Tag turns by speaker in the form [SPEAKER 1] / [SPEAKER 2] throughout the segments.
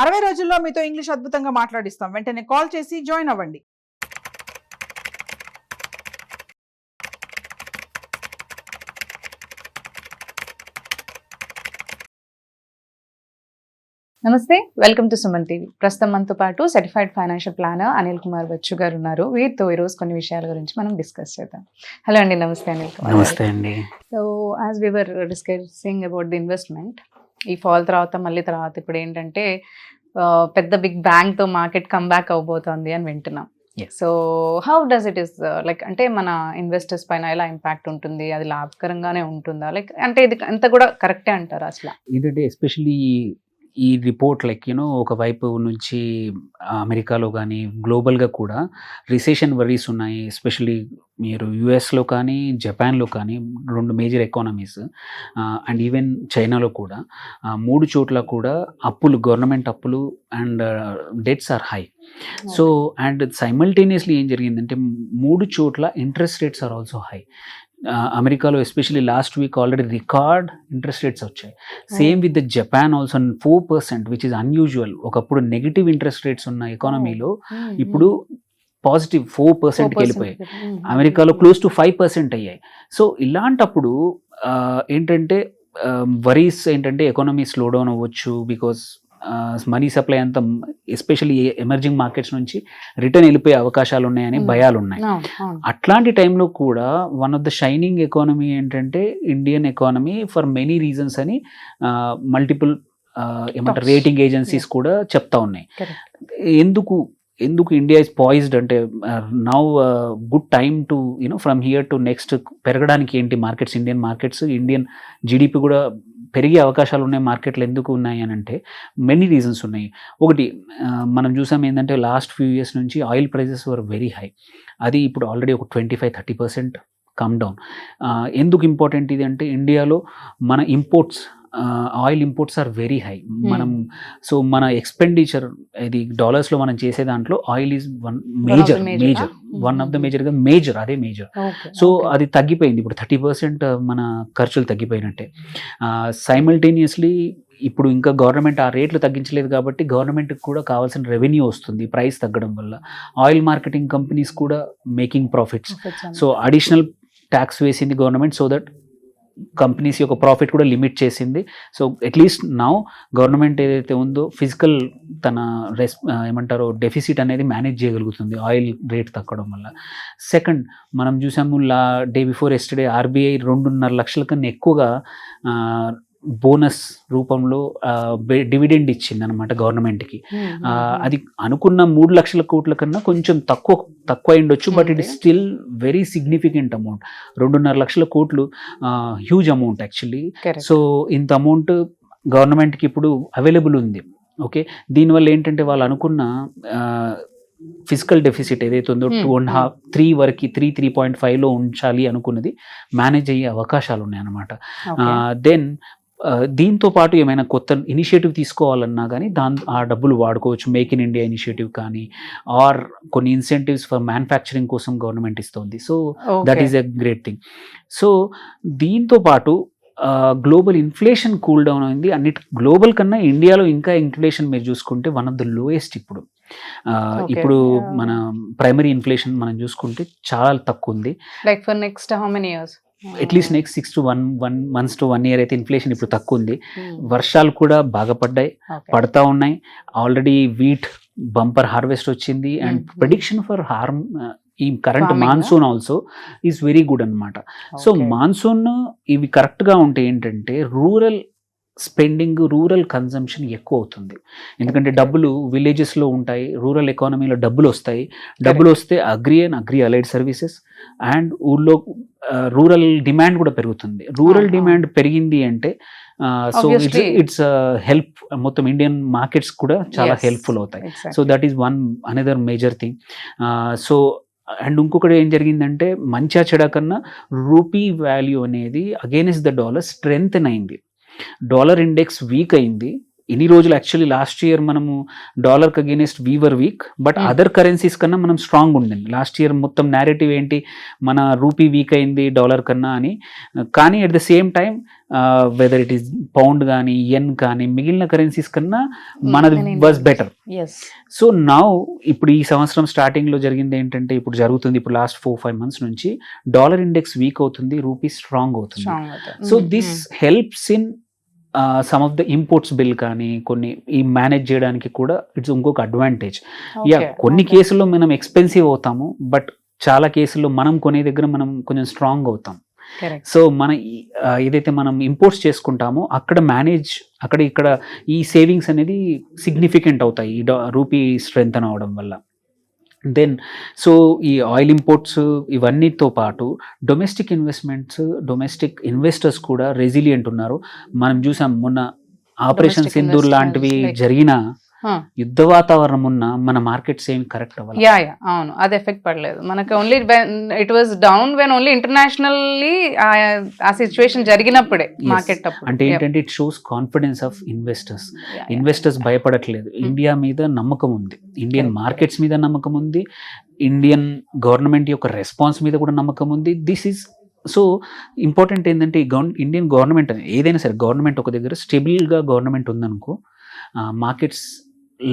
[SPEAKER 1] 60 రోజుల్లో మీతో ఇంగ్లీష్ అద్భుతంగా మాట్లాడిస్తాం. వెంటనే కాల్ చేసి జాయిన్ అవ్వండి.
[SPEAKER 2] నమస్తే, వెల్కమ్ టు సుమన్ టీవీ. ప్రస్తుతం మనతో పాటు certified financial planner Anil Kumar Bachu గారు ఉన్నారు. వీరితో ఈరోజు కొన్ని విషయాల గురించి మనం డిస్కస్ చేద్దాం. హలో అండి, నమస్తే అనిల్ కుమార్.
[SPEAKER 3] నమస్తే అండి.
[SPEAKER 2] So as we were discussing about the investment, ఈ ఫాల్ తర్వాత మళ్ళీ తర్వాత ఇప్పుడు ఏంటంటే పెద్ద బిగ్ బ్యాంక్ తో మార్కెట్ కమ్బ్యాక్ అవబోతోంది అని వింటున్నాం. So how does it is like, అంటే మన ఇన్వెస్టర్స్ పైన ఎలా ఇంపాక్ట్ ఉంటుంది, అది లాభకరంగానే ఉంటుందా, లైక్ అంటే ఇది అంత కూడా కరెక్టే అంటారా అసలు?
[SPEAKER 3] ఏంటంటే ఎస్పెషలీ ఈ రిపోర్ట్ లైక్ ఒకవైపు నుంచి అమెరికాలో కానీ గ్లోబల్గా కూడా రిసెషన్ వరీస్ ఉన్నాయి. ఎస్పెషలీ మీరు యుఎస్లో కానీ జపాన్లో కానీ 2 మేజర్ ఎకానమీస్ అండ్ ఈవెన్ చైనాలో కూడా 3 చోట్ల కూడా అప్పులు, గవర్నమెంట్ అప్పులు and debts are high. So and simultaneously ఏం జరిగిందంటే 3 చోట్ల interest rates are also high. అమెరికాలో especially last week already record interest rates వచ్చాయి. Same with the Japan also 4%, which is unusual. ఒకప్పుడు నెగిటివ్ ఇంట్రెస్ట్ రేట్స్ ఉన్న ఎకానమీలో ఇప్పుడు పాజిటివ్ 4%కి వెళ్ళిపోయాయి. అమెరికాలో క్లోజ్ టు 5% అయ్యాయి. సో ఇలాంటప్పుడు ఏంటంటే వరీస్ ఏంటంటే ఎకానమీ స్లో డౌన్ అవ్వచ్చు, బికాస్ మనీ సప్లై అంతా ఎస్పెషల్లీ ఎమర్జింగ్ మార్కెట్స్ నుంచి రిటర్న్ వెళ్ళిపోయే అవకాశాలు ఉన్నాయని భయాలు ఉన్నాయి. అట్లాంటి టైంలో కూడా one of the shining economy ఏంటంటే Indian economy for many reasons అని మల్టిపుల్ ఏమంటారు రేటింగ్ ఏజెన్సీస్ కూడా చెప్తా ఉన్నాయి. ఎందుకు ఇండియా ఇస్ పాయిజ్డ్ అంటే now good time to from here to next పెరగడానికి ఏంటి markets, Indian markets, Indian GDP కూడా పెరిగే అవకాశాలు ఉన్నాయి మార్కెట్లు ఎందుకు ఉన్నాయి అని అంటే మెనీ రీజన్స్ ఉన్నాయి. ఒకటి మనం చూసాం ఏంటంటే లాస్ట్ ఫ్యూ ఇయర్స్ నుంచి oil prices were very high. అది ఇప్పుడు ఆల్రెడీ ఒక 25-30% కమ్ డౌన్. ఎందుకు ఇంపార్టెంట్ ఇది అంటే ఇండియాలో మన imports, oil imports are very high. మన ఎక్స్పెండిచర్ ఇది డాలర్స్లో మనం చేసే దాంట్లో oil is one of the major అదే మేజర్. సో అది తగ్గిపోయింది, ఇప్పుడు 30% మన ఖర్చులు తగ్గిపోయినట్టే. సైమల్టేనియస్లీ ఇప్పుడు ఇంకా గవర్నమెంట్ ఆ రేట్లు తగ్గించలేదు కాబట్టి గవర్నమెంట్కి కూడా కావాల్సిన రెవెన్యూ వస్తుంది ప్రైస్ తగ్గడం వల్ల. ఆయిల్ మార్కెటింగ్ కంపెనీస్ కూడా making profits. So additional tax వేసింది గవర్నమెంట్, సో దట్ కంపెనీస్ యొక్క ప్రాఫిట్ కూడా లిమిట్ చేసింది. సో అట్లీస్ట్ నౌ గవర్నమెంట్ ఏదైతే ఉందో ఫిజికల్ తన ఏమంటారో డెఫిసిట్ అనేది మేనేజ్ చేయగలుగుతుంది ఆయిల్ రేట్ తగ్గడం వల్ల. సెకండ్, మనం చూసాము డే బిఫోర్ ఎస్టర్డే ఆర్బీఐ 2.5 లక్షల కన్నా ఎక్కువగా బోనస్ రూపంలో డివిడెండ్ ఇచ్చింది అనమాట గవర్నమెంట్కి. అది అనుకున్న 3 లక్షల కోట్ల కన్నా కొంచెం తక్కువ అయిండొచ్చు, but it is still very significant amount. 2.5 లక్షల కోట్లు హ్యూజ్ అమౌంట్ యాక్చువల్లీ. సో ఇంత అమౌంట్ గవర్నమెంట్కి ఇప్పుడు అవైలబుల్ ఉంది. ఓకే, దీనివల్ల ఏంటంటే వాళ్ళు అనుకున్న ఫిజికల్ డెఫిసిట్ ఏదైతే ఉందో 2.5-3 వరకు 3.5లో ఉంచాలి అనుకున్నది మేనేజ్ అయ్యే అవకాశాలు ఉన్నాయన్నమాట. దెన్ దీంతో పాటు ఏమైనా కొత్త ఇనిషియేటివ్ తీసుకోవాలన్నా కానీ ఆ డబ్బులు వాడుకోవచ్చు. మేక్ ఇన్ ఇండియా ఇనిషియేటివ్ కానీ ఆర్ కొన్ని ఇన్సెంటివ్స్ ఫర్ మ్యానుఫ్యాక్చరింగ్ కోసం గవర్నమెంట్ ఇస్తుంది. So that is a great thing. So దీంతో పాటు గ్లోబల్ ఇన్ఫ్లేషన్ కూల్ డౌన్ అయింది. గ్లోబల్ కన్నా ఇండియాలో ఇంకా ఇన్ఫ్లేషన్ మీరు చూసుకుంటే వన్ ఆఫ్ ద లోయెస్ట్ ఇప్పుడు మన ప్రైమరీ ఇన్ఫ్లేషన్ మనం చూసుకుంటే చాలా తక్కువ ఉంది.
[SPEAKER 2] Like for next how many years?
[SPEAKER 3] At least next 6 to 1 months to 1 year అయితే ఇన్ఫ్లేషన్ ఇప్పుడు తక్కువ ఉంది. వర్షాలు కూడా బాగా పడతా ఉన్నాయి. ఆల్రెడీ వీట్ బంపర్ హార్వెస్ట్ వచ్చింది అండ్ ప్రెడిక్షన్ ఫర్ ఈ current monsoon also is very good అనమాట. సో మాన్సూన్ ఇవి కరెక్ట్గా ఉంటే ఏంటంటే రూరల్ స్పెండింగ్, రూరల్ కన్జంప్షన్ ఎక్కువ అవుతుంది. ఎందుకంటే డబ్బులు విలేజెస్లో ఉంటాయి, రూరల్ ఎకానమీలో డబ్బులు వస్తే అగ్రి అలైడ్ సర్వీసెస్ అండ్ ఊళ్ళో రూరల్ డిమాండ్ కూడా పెరుగుతుంది. రూరల్ డిమాండ్ పెరిగింది అంటే సో ఇట్స్ హెల్ప్, మొత్తం ఇండియన్ మార్కెట్స్ కూడా చాలా హెల్ప్ఫుల్ అవుతాయి. So that is another major thing. So and ఇంకొకటి ఏం జరిగిందంటే మంచిగా చెడ కన్నా రూపీ వాల్యూ అనేది అగైనెస్ట్ ద డాలర్ స్ట్రెంగ్త్ అయింది. డాలర్ ఇండెక్స్ వీక్ అయింది, ఎన్ని రోజులు యాక్చువల్లీ లాస్ట్ ఇయర్ మనము డాలర్కి against we were weak, but other currencies కన్నా మనం స్ట్రాంగ్ ఉండింది లాస్ట్ ఇయర్. మొత్తం నేరేటివ్ ఏంటి, మన రూపీ వీక్ అయింది డాలర్ కన్నా అని. కానీ at the same time weather it is pound కానీ ఎన్ కానీ మిగిలిన కరెన్సీస్ కన్నా మనది వాజ్ బెటర్. సో నౌ ఇప్పుడు ఈ సంవత్సరం స్టార్టింగ్లో జరిగింది ఏంటంటే, ఇప్పుడు జరుగుతుంది, ఇప్పుడు లాస్ట్ 4-5 months నుంచి డాలర్ ఇండెక్స్ వీక్ అవుతుంది, రూపీ స్ట్రాంగ్ అవుతుంది. So this helps in some of the imports bill కానీ కొన్ని ఈ మేనేజ్ చేయడానికి కూడా ఇట్స్ ఇంకొక అడ్వాంటేజ్. యా, కొన్ని కేసుల్లో మనం ఎక్స్పెన్సివ్ అవుతాము, బట్ చాలా కేసుల్లో మనం కొనే దగ్గర మనం కొంచెం స్ట్రాంగ్ అవుతాం. సో మన ఏదైతే మనం ఇంపోర్ట్స్ చేసుకుంటామో అక్కడ అక్కడ ఇక్కడ ఈ సేవింగ్స్ అనేది సిగ్నిఫికెంట్ అవుతాయి ఈ రూపీ స్ట్రెంగ్తన్ అవడం వల్ల. దెన్ సో ఈ ఆయిల్ ఇంపోర్ట్స్ ఇవన్నీతో పాటు డొమెస్టిక్ ఇన్వెస్టర్స్ కూడా రెసిలియంట్ ఉన్నారు. మనం చూసాం మొన్న ఆపరేషన్ సింధూర్ లాంటివి జరిగిన యుద్ధ వాతావరణం ఉన్న మన మార్కెట్స్ ఏమి కరెక్ట్ అవ్వాలి.
[SPEAKER 2] అవును, అది ఎఫెక్ట్ పడలేదు మనకి. Only it was down when only internationally ఆ సిచ్యువేషన్ జరిగినప్పుడే మార్కెట్
[SPEAKER 3] అంటే ఏంటంటే it shows confidence of investors భయపడట్లేదు. ఇండియా మీద నమ్మకం ఉంది, ఇండియన్ మార్కెట్స్ మీద నమ్మకం ఉంది, ఇండియన్ గవర్నమెంట్ యొక్క రెస్పాన్స్ మీద కూడా నమ్మకం ఉంది. దిస్ ఈజ్ సో ఇంపార్టెంట్ ఏంటంటే ఇండియన్ గవర్నమెంట్ అనేది ఏదైనా సరే గవర్నమెంట్ ఒక దగ్గర స్టేబుల్గా గవర్నమెంట్ ఉందనుకో, మార్కెట్స్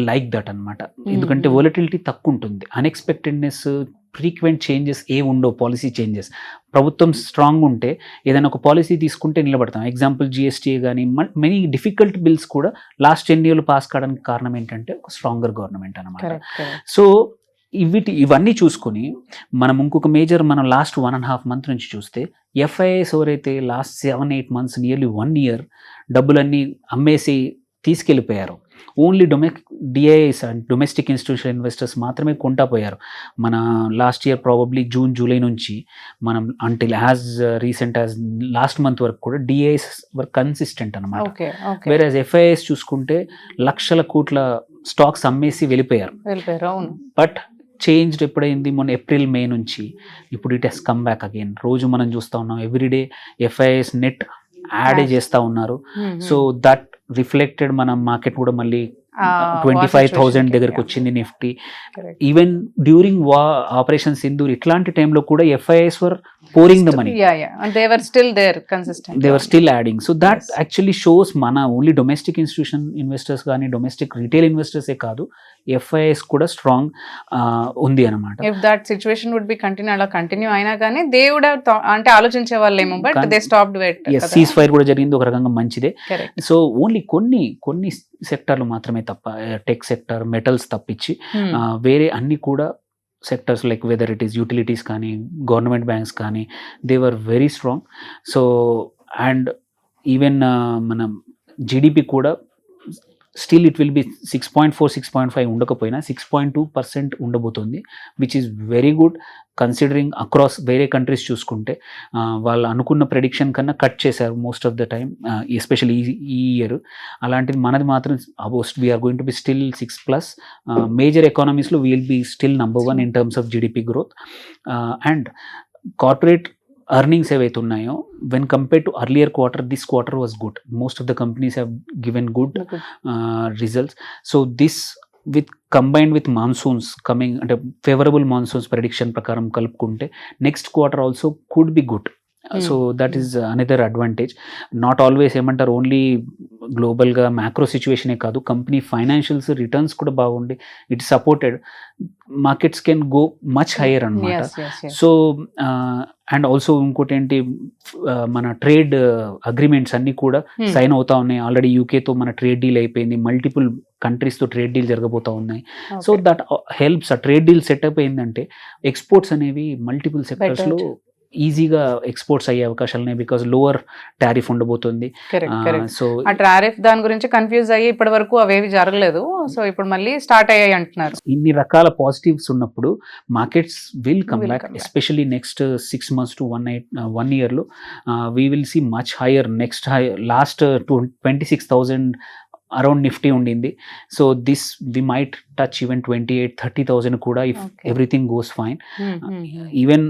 [SPEAKER 3] లైక్ దట్ అనమాట. ఎందుకంటే వోలటిలిటీ తక్కువ ఉంటుంది, అన్ఎక్స్పెక్టెడ్నెస్, ఫ్రీక్వెంట్ చేంజెస్ ఏ ఉండవు, పాలసీ చేంజెస్. ప్రభుత్వం స్ట్రాంగ్ ఉంటే ఏదైనా ఒక పాలసీ తీసుకుంటే నిలబడతాం. ఎగ్జాంపుల్ జిఎస్టీ కానీ మెనీ డిఫికల్ట్ బిల్స్ కూడా లాస్ట్ 10 years పాస్ కావడానికి కారణం ఏంటంటే ఒక స్ట్రాంగర్ గవర్నమెంట్ అనమాట. సో ఇవన్నీ చూసుకొని మనం ఇంకొక మేజర్ మనం లాస్ట్ 1.5 months నుంచి చూస్తే ఎఫ్ఐఐస్ ఎవరైతే లాస్ట్ 7-8 months నియర్లీ 1 year డబ్బులన్నీ అమ్మేసి తీసుకెళ్ళిపోయారు, only DIIs domestic institutional investors మాత్రమే కొంటా పోయారు. మన లాస్ట్ ఇయర్ ప్రాబబ్లీ జూలై నుంచి మనం until as recent as last month వరకు కూడా డిఐఐస్ వర్ కన్సిస్టెంట్ అనమాట. వేరేజ్ ఎఫ్ఐఐస్ చూసుకుంటే లక్షల కోట్ల స్టాక్స్ అమ్మేసి వెళ్ళిపోయారు. బట్ చేంజ్డ్ ఎప్పుడైంది, మొన్న ఏప్రిల్ మే నుంచి ఇప్పుడు it has come back again. రోజు మనం చూస్తూ ఉన్నాం, ఎవ్రీడే ఎఫ్ఐఐస్ నెట్ యాడ్ చేస్తూ ఉన్నారు. సో దట్ రిఫ్లెక్టెడ్ మన మార్కెట్ కూడా మళ్ళీ 25,000 దగ్గరకు వచ్చింది Nifty. Even during operation Sindoor ఇట్లాంటి టైంలో కూడా FIIs were pouring the money.
[SPEAKER 2] They were still there consistent.
[SPEAKER 3] They were still adding. So that actually shows mana only domestic institution investors gaani domestic retail investors e kaadu FIIs kuda strong undi anamata.
[SPEAKER 2] If that situation would be continue aina gaani they would have ante ఆలోచించే వాళ్ళేమో, but they stopped it.
[SPEAKER 3] Yes, ceasefire kuda jarigindi oka rakanga manchide. So only కొన్ని సెక్టార్లు మాత్రమే తప్ప, tech sector, metals తప్పించి వేరే అన్ని కూడా sectors like whether it is utilities కానీ గవర్నమెంట్ బ్యాంక్స్ కానీ they were very strong. So and even మన జీడిపి కూడా స్టిల్ ఇట్ విల్ బి 6.4-6.5 ఉండకపోయినా 6.2% ఉండబోతుంది, which is very good considering across వేరే కంట్రీస్ చూసుకుంటే. వాళ్ళు అనుకున్న ప్రెడిక్షన్ కన్నా కట్ చేశారు most of the time, especially ఈ ఇయర్. అలాంటిది మనది మాత్రం almost we are going to be still 6+. Major ఎకానమీస్లో we'll be still number 1 in terms of GDP growth. And corporate earnings ఏవైతే ఉన్నాయో when compared to earlier quarter, this quarter was good. Most of the companies have given good results. So this combined with monsoons coming, అంటే favorable monsoons prediction ప్రకారం కలుపుకుంటే next quarter also could be good. So that is another advantage. Not always ఏమంటారు only గ్లోబల్గా macro సిచ్యువేషనే కాదు, company financials returns కూడా బాగుండి it supported markets can go much higher అనమాట. So and also ఇంకోటి ఏంటి, మన ట్రేడ్ అగ్రిమెంట్స్ అన్నీ కూడా సైన్ అవుతా ఉన్నాయి. ఆల్రెడీ యూకేతో మన ట్రేడ్ డీల్ అయిపోయింది, మల్టిపుల్ కంట్రీస్తో ట్రేడ్ డీల్ జరగబోతూ ఉన్నాయి. So that helps. ఆ ట్రేడ్ డీల్ సెటప్ అయిందంటే ఎక్స్పోర్ట్స్ అనేవి మల్టిపుల్ సెక్టర్స్లో ఈజీగా ఎక్స్పోర్ట్స్ అయ్యే అవకాశాలు ఉన్నాయి, బికాస్ లోవర్ టారిఫ్ ఉండబోతుంది.
[SPEAKER 2] సో ఆ టారిఫ్ దాని గురించి కన్ఫ్యూజ్ అయ్యి ఇప్పటి వరకు అవేవి జరగలేదు, సో ఇప్పుడు మళ్ళీ స్టార్ట్ అయ్యాయి అంటున్నారు.
[SPEAKER 3] ఇన్ని రకాల పాజిటివ్స్ ఉన్నప్పుడు markets will come back, especially next 6 months to 1 year లో we will see much higher. Next last 26,000 around Nifty ఉండింది. So this we might touch even 28,000-30,000 కూడా if everything goes fine. Even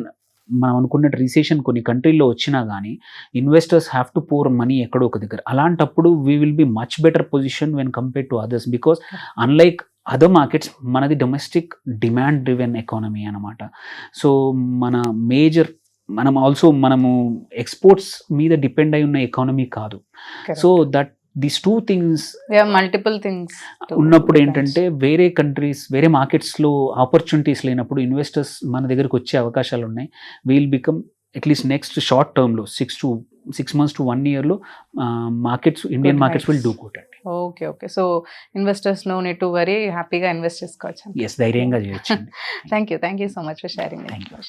[SPEAKER 3] మనం అనుకున్నట్టు రిసెషన్ కొన్ని కంట్రీల్లో వచ్చినా కానీ investors have to pour money ఎక్కడో ఒక దగ్గర. అలాంటప్పుడు we will be much better position when compare to others, because unlike other markets మనది డొమెస్టిక్ డిమాండ్ డ్రివెన్ ఎకానమీ అనమాట. సో మన మేజర్ మనము ఎక్స్పోర్ట్స్ మీద డిపెండ్ అయి ఉన్న ఎకానమీ కాదు. So that these two things
[SPEAKER 2] multiple things
[SPEAKER 3] ఉన్నప్పుడు ఏంటంటే వేరే కంట్రీస్ వేరే మార్కెట్స్లో ఆపర్చునిటీస్ లేనప్పుడు ఇన్వెస్టర్స్ మన దగ్గరకు వచ్చే అవకాశాలు ఉన్నాయి. We'll become atleast next short టర్మ్లో 6 months to 1 year markets Indian markets will do good అండి.
[SPEAKER 2] Okay. So investors no need to worry, హ్యాపీగా ఇన్వెస్ట్ చేసుకోవచ్చు.
[SPEAKER 3] ఎస్, ధైర్యంగా చేయొచ్చు.
[SPEAKER 2] Thank you so much for sharing.
[SPEAKER 3] Thank you.